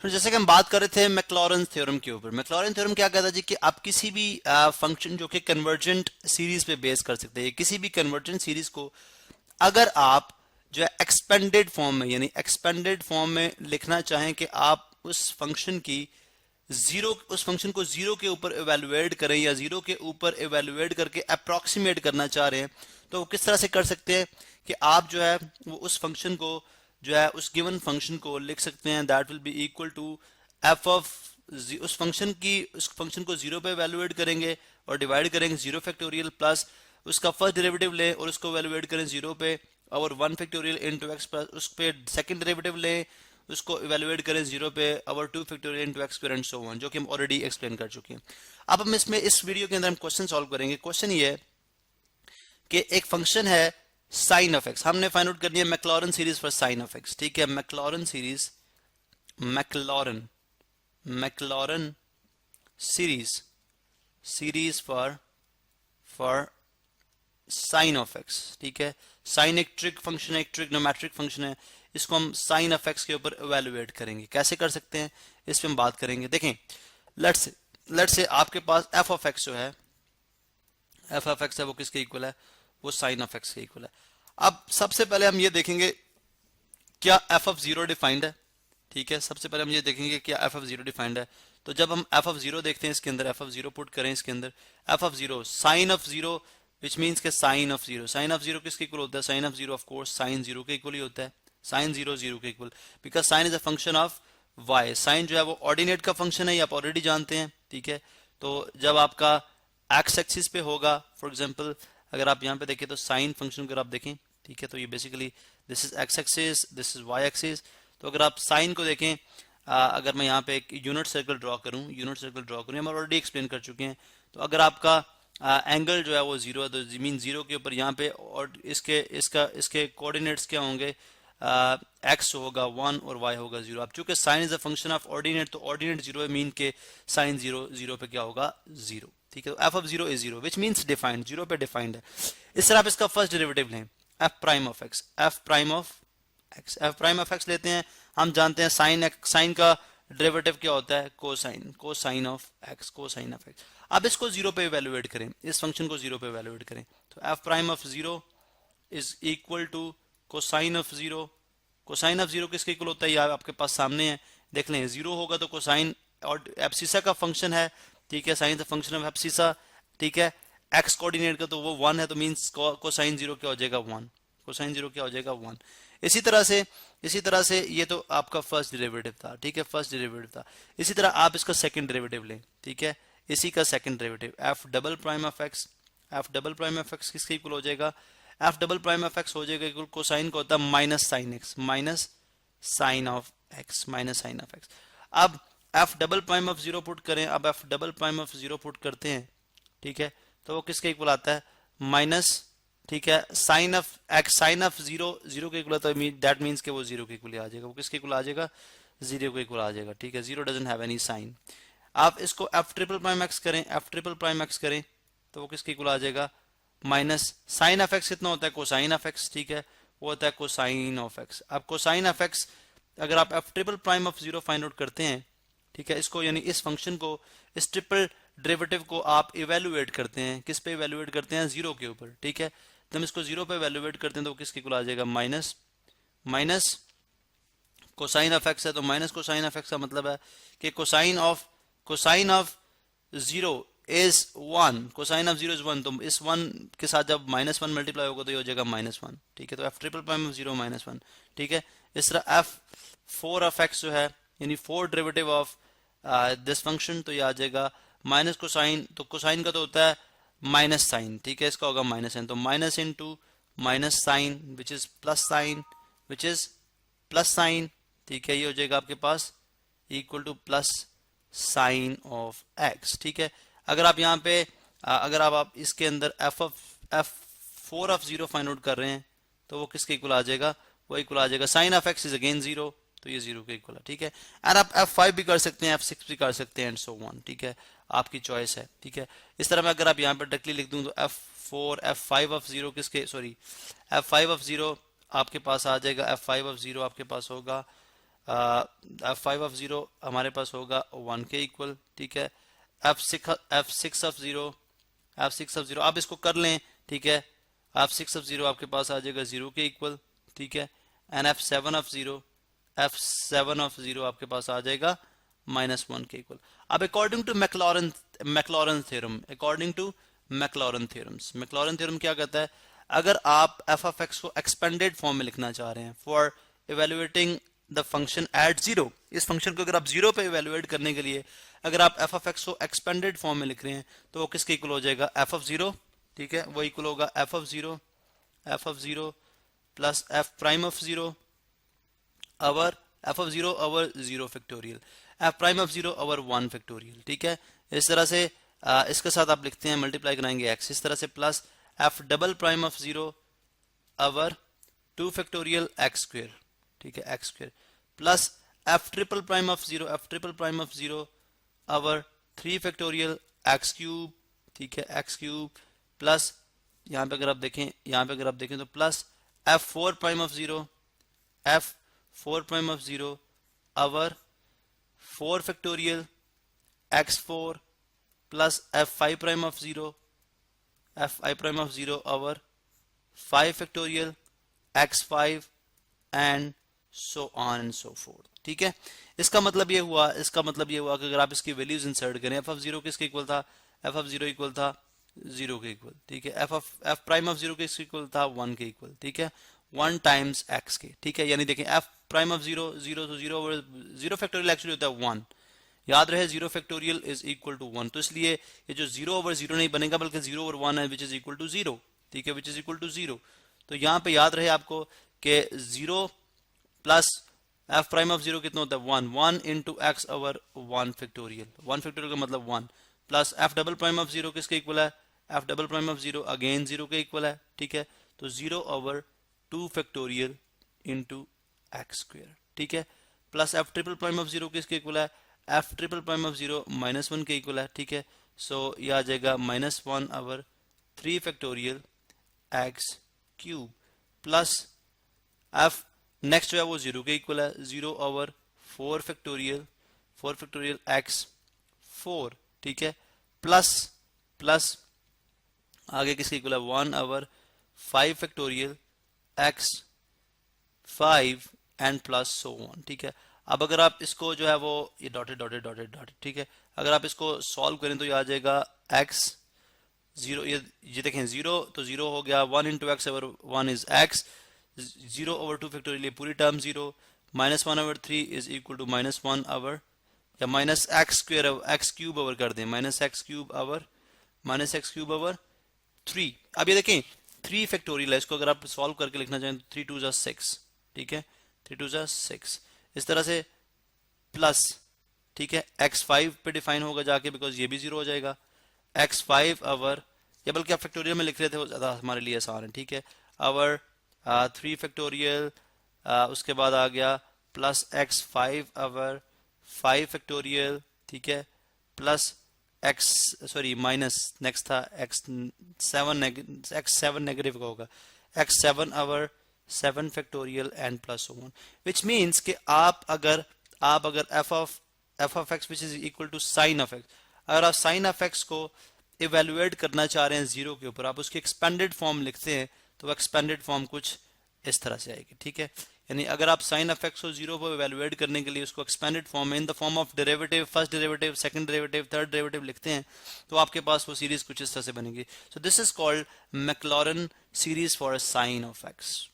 फिर जैसे कि हम बात कर रहे थे मैक्लॉरेंस थ्योरम के ऊपर। मैक्लॉरेंस थ्योरम क्या कहता है जी कि आप किसी भी फंक्शन जो कि कन्वर्जेंट सीरीज पे बेस कर सकते हैं, किसी भी कन्वर्जेंट सीरीज को अगर आप जो है एक्सपेंडेड फॉर्म में यानी एक्सपेंडेड फॉर्म में लिखना चाहें कि आप उस फंक्शन की जीरो उस फंक्शन को जीरो के ऊपर इवेलुएट करें या जीरो के ऊपर इवेलुएट करके अप्रोक्सीमेट करना चाह रहे हैं, तो वो किस तरह से कर सकते हैं कि आप जो है वो उस फंक्शन को जो है उस गिवन फंक्शन को लिख सकते हैं that will be equal to F of उस फंक्शन को जीरो पे इवेलुएट करेंगे और डिवाइड करेंगे जीरो फैक्टोरियल प्लस उसका फर्स्ट डेरिवेटिव लें और उसको इवेलुएट करें जीरो पे और one factorial into X plus उस पे सेकंड डेरिवेटिव लें उसको इवेलुएट करें जीरो पे और two factorial into x square and so on, जो कि हम ऑलरेडी एक्सप्लेन कर चुके हैं। अब हम इसमें इस वीडियो के अंदर हम क्वेश्चन सॉल्व करेंगे। क्वेश्चन ये है कि एक फंक्शन है साइन ऑफ एक्स, हमने फाइंड आउट करनी है Maclaurin series for sine of x. ठीक है, Maclaurin series Maclaurin series for sine of x. ठीक है, साइन एक ट्रिक फंक्शन है, एक ट्रिग्नोमेट्रिक फंक्शन है, इसको हम साइन ऑफ एक्स के ऊपर इवेलुएट करेंगे। कैसे कर सकते हैं इस पे हम बात करेंगे। देखें, लेट्स से आपके पास एफ ऑफ एक्स जो है, एफ ऑफ एक्स है वो किसके इक्वल है, वो साइन ऑफ एक्स के इक्वल है। अब सबसे पहले हम ये देखेंगे क्या एफ ऑफ जीरो डिफाइंड है। ठीक है, सबसे पहले हम ये देखेंगे क्या एफ ऑफ जीरो डिफाइंड है। तो जब हम एफ ऑफ जीरो देखते हैं इसके अंदर, एफ ऑफ जीरो पुट करें इसके अंदर, F of zero sine of zero which means के साइन ऑफ जीरो किसके इक्वल होता है, sine of zero of course sine zero के इक्वल ही होता है, साइन जीरो जीरो के equal, because sine is a function of Y. Sine जो है वो ऑर्डिनेट का फंक्शन है, ये आप ऑलरेडी जानते हैं। ठीक है, तो जब आपका एक्स एक्सिस पे होगा, फॉर एग्जांपल अगर आप यहाँ पे देखें तो साइन फंक्शन अगर आप देखें, ठीक है, तो ये basically this is X axis, this is Y axis. तो अगर आप साइन को देखें, अगर मैं यहाँ पे एक यूनिट सर्कल ड्रॉ करूँ, हम ऑलरेडी एक्सप्लेन कर चुके हैं। तो अगर आपका एंगल जो है वो जीरो है, तो मीन जीरो के ऊपर यहाँ पे और इसके कोऑर्डिनेट्स क्या होंगे, एक्स होगा वन और वाई होगा जीरो। अब चूंकि sine is a function of ordinate, तो ऑर्डिनेट जीरो है, मीन के साइन जीरो जीरो पे क्या होगा, जीरो। ठीक है, तो F of zero is zero which means defined, zero पे डिफाइंड है। इस तरह आप इसका फर्स्ट डेरिवेटिव लें, F prime of X, F prime of X लेते हैं। हम जानते हैं साइन का डेरिवेटिव क्या होता है, कोसाइन ऑफ एक्स। अब इसको जीरो पे इवेलुएट करें, इस फंक्शन को जीरो पे इवेलुएट करें, तो F prime of zero is equal to cosine of zero. Cosine of zero किसके इक्वल होता है, ये आपके पास सामने है, देख लें। जीरो होगा तो कोसाइन और एब्सिसा का फंक्शन है, ठीक है, sine the function of abscissa. ठीक है, एक्स कोऑर्डिनेट का तो वो वन है, तो मींस कोसाइन जीरो क्या हो जाएगा, वन। कोसाइन जीरो क्या हो जाएगा, वन। इसी तरह से ये तो आपका फर्स्ट डेरिवेटिव था। ठीक है, फर्स्ट डेरिवेटिव था। इसी तरह आप इसका सेकंड डेरिवेटिव लें। ठीक है, इसी का second derivative f double prime of x किसके इक्वल हो जाएगा, f double prime of x हो जाएगा इक्वल कोसाइन का होता है minus sine x, minus sine of x. अब f double prime of zero put करें, अब f double prime of zero put करते हैं, ठीक है, तो वो किसके इक्वल आता है, माइनस, ठीक है, साइन ऑफ जीरो जीरो के इक्वल आता है, दैट मीन्स के वो जीरो के इक्वल आ जाएगा। वो किसके इक्वल आ जाएगा, जीरो के इक्वल आ जाएगा। ठीक है, zero doesn't have any sign. आप इसको एफ ट्रिपल प्राइम एक्स करें, तो वो किसके इक्वल आ जाएगा, माइनस साइन ऑफ एक्स कितना होता है, कोसाइन ऑफ एक्स। ठीक है, वो होता है कोसाइन ऑफ एक्स। अब कोसाइन ऑफ एक्स अगर आप F triple prime of zero find out करते हैं, ठीक है, इसको यानी इस फंक्शन को, इस ट्रिपल डेरिवेटिव को आप इवेलुएट करते हैं, किस पे इवेलुएट करते हैं, जीरो के ऊपर। ठीक है, तो हम इसको जीरो पे इवेलुएट करते हैं, तो वो किसके इक्वल आ जाएगा, माइनस कोसाइन ऑफ एक्स है, तो माइनस कोसाइन ऑफ एक्स का मतलब है कि cosine of zero is one, cosine of zero is one, तो इस वन के साथ जब माइनस वन मल्टीप्लाई होगा तो ये हो जाएगा माइनस वन। ठीक है, तो F triple prime of zero minus one. ठीक है, इस तरह एफ फोर ऑफ एक्स जो है यानी four derivative of this function, तो ये आ जाएगा माइनस कोसाइन, तो कोसाइन का तो होता है माइनस साइन। ठीक है, इसका होगा माइनस साइन, तो minus into minus sine which is plus sine. ठीक है, ये हो जाएगा आपके पास equal to plus sine of x. ठीक है, अगर आप यहाँ पे अगर आप इसके अंदर F four of zero find out कर रहे हैं, तो वो किसके इक्वल आ जाएगा, वो इक्वल आ जाएगा sine of X is again zero, तो ये जीरो के इक्वल है। ठीक है, और आप F5 भी कर सकते हैं, F6 भी कर सकते हैं एंड सो ऑन। ठीक है, आपकी चॉइस है। ठीक है, इस तरह मैं अगर आप यहाँ पर डायरेक्टली लिख दूं तो F5 ऑफ जीरो किसके, सॉरी F5 ऑफ जीरो आपके पास आ जाएगा, F5 ऑफ जीरो आपके पास होगा f5 ऑफ 0 हमारे पास होगा 1 के इक्वल, ठीक है। f6 ऑफ 0, f6 ऑफ 0 आप इसको कर लें, ठीक है। f6 ऑफ 0 आपके पास आ जाएगा 0 के इक्वल, ठीक है। And f7 of 0, f7 of 0 आपके पास आ जाएगा -1 के इक्वल। अब according to Maclaurin theorem, according to Maclaurin theorem क्या कहता है, अगर आप f ऑफ x को एक्सपेंडेड फॉर्म में लिखना चाह रहे हैं for evaluating the function at 0, इस फंक्शन को अगर आप 0 पे इवेल्युएट करने के लिए अगर आप f ऑफ x को एक्सपेंडेड फॉर्म में लिख रहे हैं तो वो किसके इक्वल हो जाएगा, f ऑफ 0, ठीक है। वो इक्वल होगा f of 0 plus f prime of 0 our f of 0 over 0 factorial, f prime of 0 over 1 factorial, ठीक है। इस तरह से इसके साथ आप लिखते हैं, मल्टीप्लाई कराएंगे x, इस तरह से plus f double prime of 0 over 2 factorial x square, ठीक है, x square plus f triple prime of 0 over 3 factorial x cube, ठीक है, x क्यूब प्लस यहाँ पे अगर आप देखें तो plus f4 prime of 0 over 4 factorial x4 plus f5 prime of 0 over 5 factorial x5 and so on and so fourth, ठीक है। इसका मतलब ये हुआ कि अगर आप इसकी वैल्यूज इंसर्ट करें, f ऑफ 0 किसके इक्वल था, f ऑफ 0 इक्वल था 0 के इक्वल, ठीक है। f प्राइम ऑफ 0 किसके इक्वल था 1 के इक्वल, ठीक है, 1 टाइम्स x के, ठीक है। यानी देखें f प्राइम ऑफ 0 तो 0 ओवर 0 फैक्टोरियल एक्चुअली होता है 1, याद रहे 0 फैक्टोरियल इज इक्वल टू 1, तो इसलिए ये जो 0 ओवर 0 नहीं बनेगा बल्कि 0 ओवर 1 है विच इज इक्वल टू 0, ठीक है, विच इज इक्वल टू 0। तो यहाँ पे याद रहे आपको कि 0 प्लस f प्राइम ऑफ 0 कितना होता है 1 इंटू x ओवर 1 फैक्टोरियल का मतलब 1 plus f double prime of 0 किसके इक्वल है, f double prime of 0 again 0 के इक्वल है, ठीक है। तो 0 over 2 factorial into x square, ठीक है, plus f triple prime of 0 किसके इक्वल है, f ट्रिपल प्राइम ऑफ 0 -1 के इक्वल है, ठीक है। सो ये आ जाएगा -1 over 3 factorial x cube plus f next जो है वो 0 के इक्वल है, 0 ओवर 4 फैक्टोरियल x 4, ठीक है, प्लस आगे किसके इक्वल है 1 over 5 factorial x 5 and plus so on, ठीक है। अब अगर आप इसको जो है वो ये डॉटेड, ठीक है, अगर आप इसको सॉल्व करें तो ये आ जाएगा x 0, ये देखें 0 तो 0 हो गया, 1 into x over 1 is x, 0 over 2 factorial ये पूरी term 0, -1 over 3 is equal to -1 over या minus x square x cube over कर दें, -x क्यूब ओवर 3। अब ये देखें 3 फैक्टोरियल है, इसको अगर आप सॉल्व करके लिखना चाहें तो 3 2 जा 6, ठीक है, 3 2 जा 6, इस तरह से प्लस, ठीक है, x5 पे डिफाइन होगा जाके बिकॉज ये भी 0 हो जाएगा, x5 ओवर, या बल्कि आप फैक्टोरियल में लिख रहे थे वो ज़्यादा हमारे लिए आसान है, ठीक है, ओवर 3 फैक्टोरियल, उसके बाद आ गया प्लस x5 ओवर 5 फैक्टोरियल, ठीक है, प्लस माइनस नेक्स्ट था x7 नेगेटिव का होगा, x7 over 7 factorial and plus 1, which means कि आप अगर f of x which is equal to sine of x, अगर आप साइन ऑफ x को इवेल्युएट करना चाह रहे हैं 0 के ऊपर, आप उसकी एक्सपेंडेड फॉर्म लिखते हैं तो एक्सपेंडेड फॉर्म कुछ इस तरह से आएगी, ठीक है। यानी अगर आप साइन ऑफ x को 0 पर इवेल्युएट करने के लिए उसको एक्सपेंडेड फॉर्म में in the form of derivative, first derivative, second derivative, third derivative लिखते हैं तो आपके पास वो सीरीज कुछ इस तरह से बनेगी। So this is called Maclaurin series for a sine of x।